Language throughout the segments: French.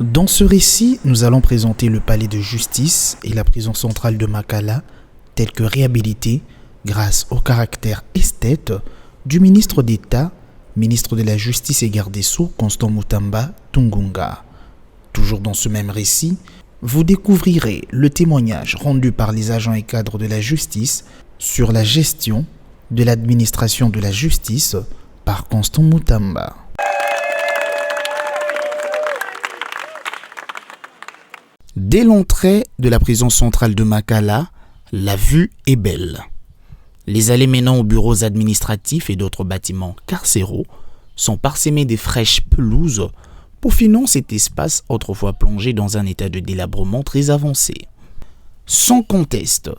Dans ce récit, nous allons présenter le palais de justice et la prison centrale de Makala, tels que réhabilités grâce au caractère esthète du ministre d'État, ministre de la Justice et garde des Sceaux, Constant Mutamba Tungunga. Toujours dans ce même récit, vous découvrirez le témoignage rendu par les agents et cadres de la justice sur la gestion de l'administration de la justice par Constant Mutamba. Dès l'entrée de la prison centrale de Makala, la vue est belle. Les allées menant aux bureaux administratifs et d'autres bâtiments carcéraux sont parsemés de fraîches pelouses peaufinant cet espace autrefois plongé dans un état de délabrement très avancé. Sans conteste,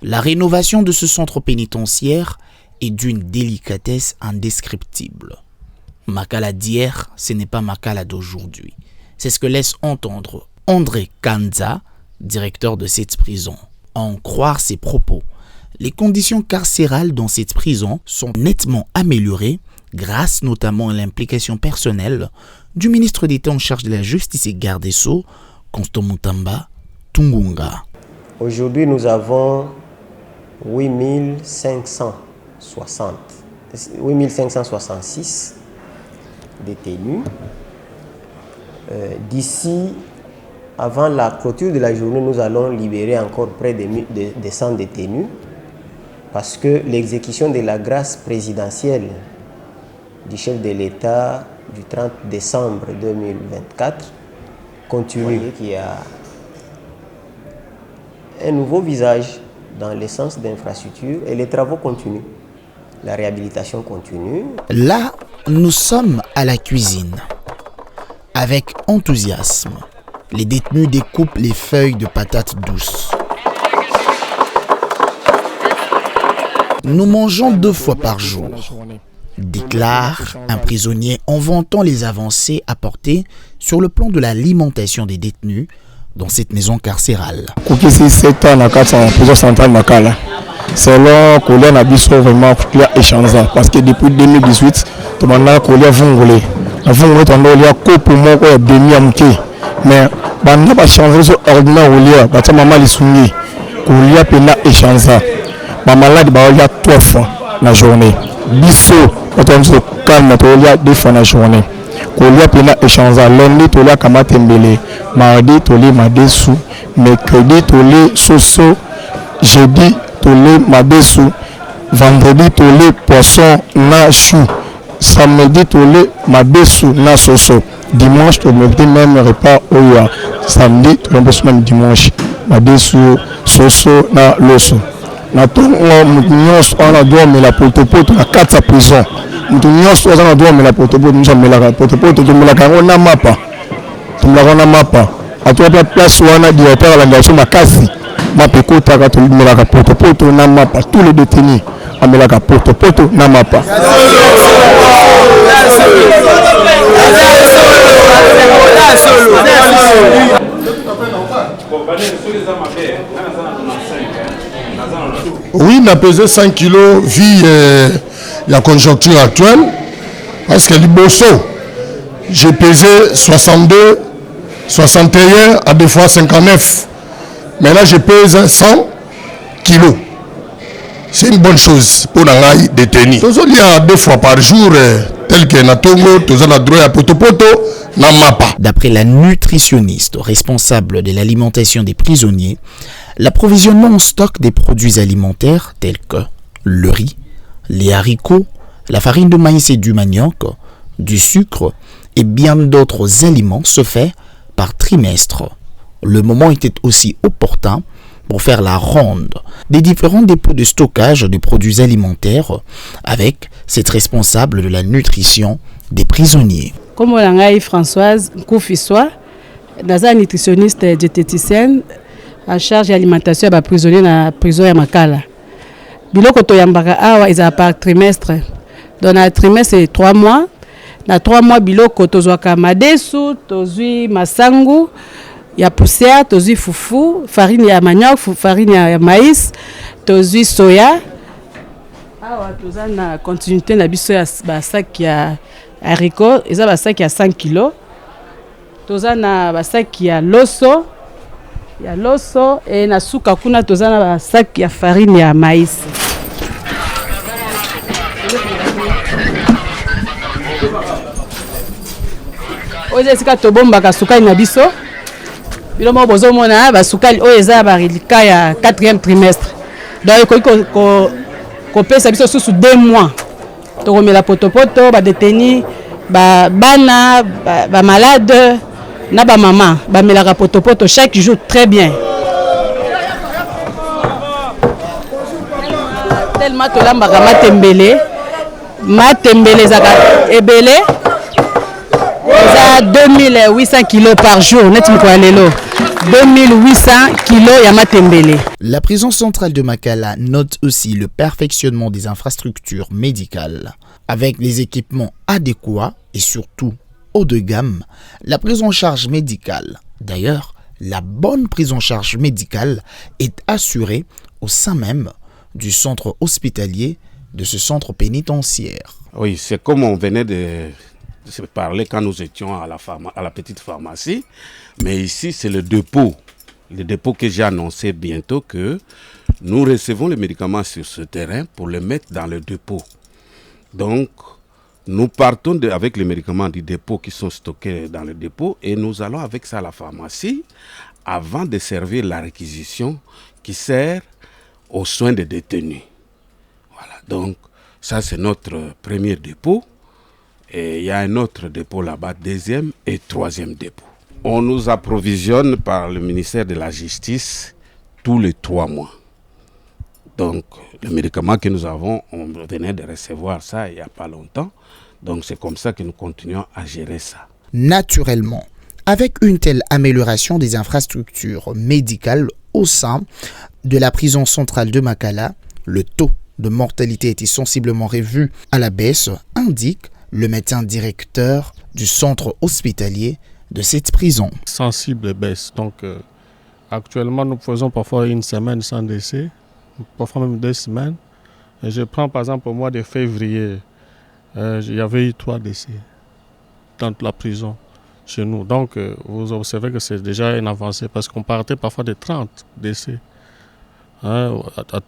la rénovation de ce centre pénitentiaire est d'une délicatesse indescriptible. Makala d'hier, ce n'est pas Makala d'aujourd'hui. C'est ce que laisse entendre André Kanza, directeur de cette prison. À en croire ses propos, les conditions carcérales dans cette prison sont nettement améliorées grâce notamment à l'implication personnelle du ministre d'État en charge de la Justice et garde des Sceaux, Constant Mutamba Tungunga. Aujourd'hui, nous avons 8566 détenus. D'ici, avant la clôture de la journée, nous allons libérer encore près de 100 détenus parce que l'exécution de la grâce présidentielle du chef de l'État du 30 décembre 2024 continue, qui a un nouveau visage dans le sens d'infrastructure et les travaux continuent. La réhabilitation continue. Là, nous sommes à la cuisine. Avec enthousiasme, les détenus découpent les feuilles de patates douces. Nous mangeons 2 fois par jour, déclare un prisonnier en vantant les avancées apportées sur le plan de l'alimentation des détenus dans cette maison carcérale. Selon Kolia Nabiso vraiment échangeant parce que depuis 2018, tout le monde Kolia vongolé. La vongolé on a coupe pour moi demi amké. Mais on n'a pas changé sur ordinaire Kolia. Parce que maman les soumis. Kolia pena échangeant. Maman là il y a 3 fois la journée. Bisso quand on se calme il y a 2 fois la journée. Kolia pena échangeant. Lundi tolia kamatembele. Mardi tolia madesu. Mercredi tolia soso. Jeudi tolé mabesu, vendredi tolé poisson na chou, samedi tolé mabesu na soso, dimanche tolé même repas oya, samedi tolé même dimanche mabesu soso na loso. Na ton nyos on a droit mais la potopoto na 4 prison. Nyos on a droit mais la potopoto nous sommes la potopoto de la carona mapa. Tum la carona mapa. À toi place wana directeur la nation makasi. Mapekota ka tolimelaka poto na mapa tous les détenus amelaka poto na mapa. Oui, n'a pesé 5 kilos vu la conjoncture actuelle parce que Liboso j'ai pesé 62, 61 à des fois 59. Mais là, je pèse 100 kilos. C'est une bonne chose pour les détenus. Tous il y a 2 fois par jour, tel que Natongo, tous les droits à Potopoto, na mapa. D'après la nutritionniste responsable de l'alimentation des prisonniers, l'approvisionnement en stock des produits alimentaires tels que le riz, les haricots, la farine de maïs et du manioc, du sucre et bien d'autres aliments se fait par trimestre. Le moment était aussi opportun pour faire la ronde des différents dépôts de stockage de produits alimentaires avec cette responsable de la nutrition des prisonniers. Comme on a Françoise Koufissoa, un nutritionniste diététicienne en charge de l'alimentation des prisonniers dans la prison de Makala. Biloko to yambaka awa ils par trimestre. Dans un trimestre c'est 3 mois. Dans 3 mois biloko tozwaka madesu, tozwi masangu. Il y a poussière, tozui foufou, farine ya manioc, farine ya maïs, tozui soya. Ah, toza na continuité na biso ya sac ya haricot, eza ba sac ya 5 kg. tozana basaki ya loso et na suka kuna tozana basaki ya farine ya maïs. Oyo esika tobombaka sukali na biso bilomo bozomona basukali oyo eza barilika ya 4e trimestre donc ekoki kopesa biso susu 2 mois tokomela potopoto badeteni bana bamalade na bamama bamelaka potopoto chaque jour très bien tellement tolambaka matembele ezaka ebele eza 2800 kilos par jour net mikoya lelo 2800 kilos ya matembele. La prison centrale de Makala note aussi le perfectionnement des infrastructures médicales. Avec les équipements adéquats et surtout haut de gamme, la prise en charge médicale, d'ailleurs, la bonne prise en charge médicale est assurée au sein même du centre hospitalier de ce centre pénitentiaire. Oui, c'est comme on venait de se parler quand nous étions à la petite pharmacie, mais ici c'est le dépôt que j'ai annoncé bientôt que nous recevons les médicaments sur ce terrain pour les mettre dans le dépôt. Donc, nous partons avec les médicaments du dépôt qui sont stockés dans le dépôt et nous allons avec ça à la pharmacie avant de servir la réquisition qui sert aux soins des détenus. Voilà, donc ça c'est notre premier dépôt et il y a un autre dépôt là-bas, 2e et 3e dépôt. On nous approvisionne par le ministère de la Justice tous les 3 mois. Donc, le médicament que nous avons, on venait de recevoir ça il n'y a pas longtemps. Donc, c'est comme ça que nous continuons à gérer ça. Naturellement, avec une telle amélioration des infrastructures médicales au sein de la prison centrale de Makala, le taux de mortalité était sensiblement revu à la baisse, indique le médecin directeur du centre hospitalier de cette prison. Sensible baisse. Donc, actuellement, nous faisons parfois une semaine sans décès, parfois même 2 semaines. Et je prends par exemple au mois de février, il y avait eu 3 décès dans la prison chez nous. Donc, vous observez que c'est déjà une avancée parce qu'on partait parfois de 30 décès à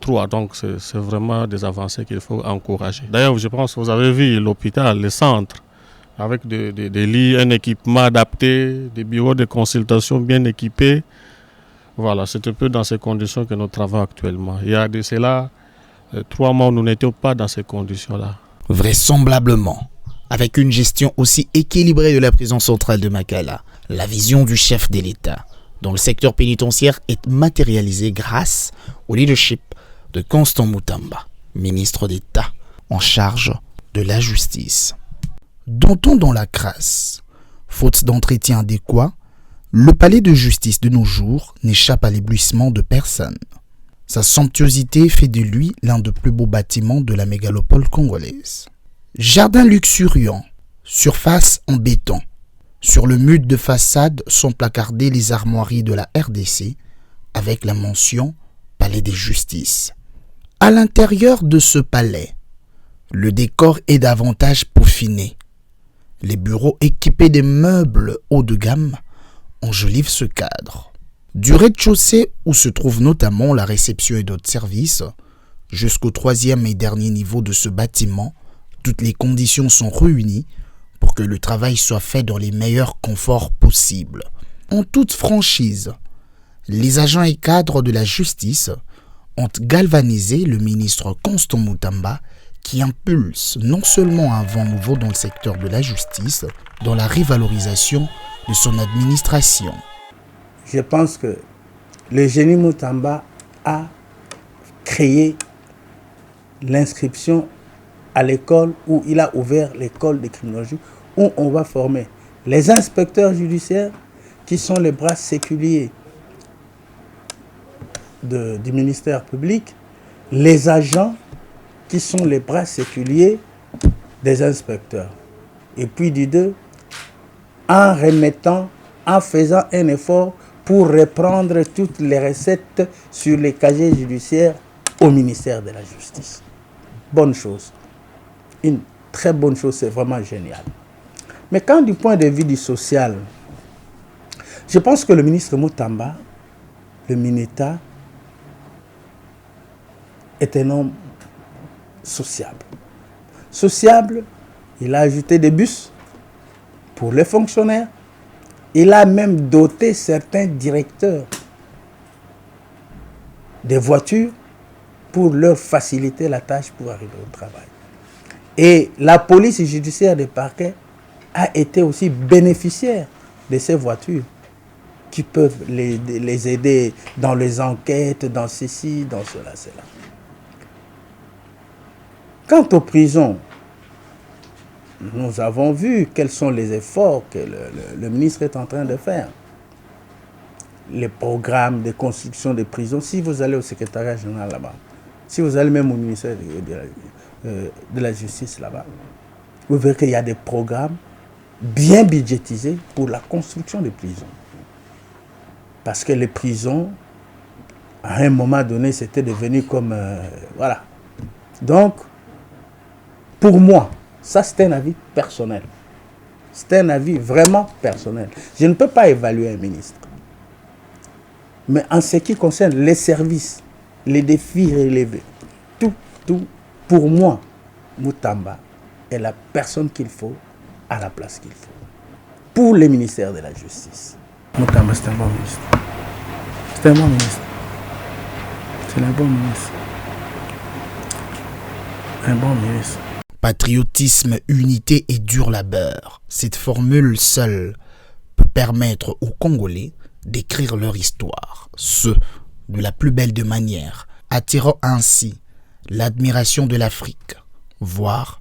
3. Donc, c'est vraiment des avancées qu'il faut encourager. D'ailleurs, je pense que vous avez vu l'hôpital, le centre, avec des lits, un équipement adapté, des bureaux de consultation bien équipés. Voilà, c'est un peu dans ces conditions que nous travaillons actuellement. Il y a de cela 3 mois, nous n'étions pas dans ces conditions-là. Vraisemblablement, avec une gestion aussi équilibrée de la prison centrale de Makala, la vision du chef de l'État dans le secteur pénitentiaire est matérialisée grâce au leadership de Constant Mutamba, ministre d'État en charge de la justice. Dont-on dans la crasse, faute d'entretien adéquat, le palais de justice de nos jours n'échappe à l'éblouissement de personne. Sa somptuosité fait de lui l'un des plus beaux bâtiments de la mégalopole congolaise. Jardin luxuriant, surface en béton. Sur le mur de façade sont placardées les armoiries de la RDC avec la mention Palais de justice. À l'intérieur de ce palais, le décor est davantage peaufiné. Les bureaux équipés de meubles haut de gamme enjolivent ce cadre. Du rez-de-chaussée où se trouve notamment la réception et d'autres services, jusqu'au 3e et dernier niveau de ce bâtiment, toutes les conditions sont réunies pour que le travail soit fait dans les meilleurs conforts possibles. En toute franchise, les agents et cadres de la justice ont galvanisé le ministre Constant Mutamba qui impulse non seulement un vent nouveau dans le secteur de la justice, dans la revalorisation de son administration. Je pense que le génie Mutamba a créé l'inscription à l'école où il a ouvert l'école de criminologie où on va former les inspecteurs judiciaires qui sont les bras séculiers du ministère public, les agents qui sont les bras séculiers des inspecteurs. Et puis du 2, en remettant, en faisant un effort pour reprendre toutes les recettes sur les casiers judiciaires au ministère de la Justice. Bonne chose. Une très bonne chose, c'est vraiment génial. Mais quand du point de vue du social, Je pense que le ministre Mutamba, le Mineta, est un homme sociable. Sociable, il a ajouté des bus pour les fonctionnaires. Il a même doté certains directeurs des voitures pour leur faciliter la tâche pour arriver au travail. Et la police judiciaire des parquets a été aussi bénéficiaire de ces voitures qui peuvent les aider dans les enquêtes, dans ceci, dans cela, cela. Quant aux prisons, nous avons vu quels sont les efforts que le ministre est en train de faire. Les programmes de construction de prisons, si vous allez au secrétariat général là-bas, si vous allez même au ministère de la Justice là-bas, vous verrez qu'il y a des programmes bien budgétisés pour la construction de prisons. Parce que les prisons, à un moment donné, c'était devenu comme... voilà. Donc, pour moi, ça c'est un avis personnel. C'est un avis vraiment personnel. Je ne peux pas évaluer un ministre. Mais en ce qui concerne les services, les défis relevés, tout, pour moi, Mutamba est la personne qu'il faut à la place qu'il faut. Pour le ministère de la Justice. Mutamba, c'est un bon ministre. C'est un bon ministre. C'est un bon ministre. Un bon ministre. Patriotisme, unité et dur labeur. Cette formule seule peut permettre aux Congolais d'écrire leur histoire, ce de la plus belle de manières, attirant ainsi l'admiration de l'Afrique, voire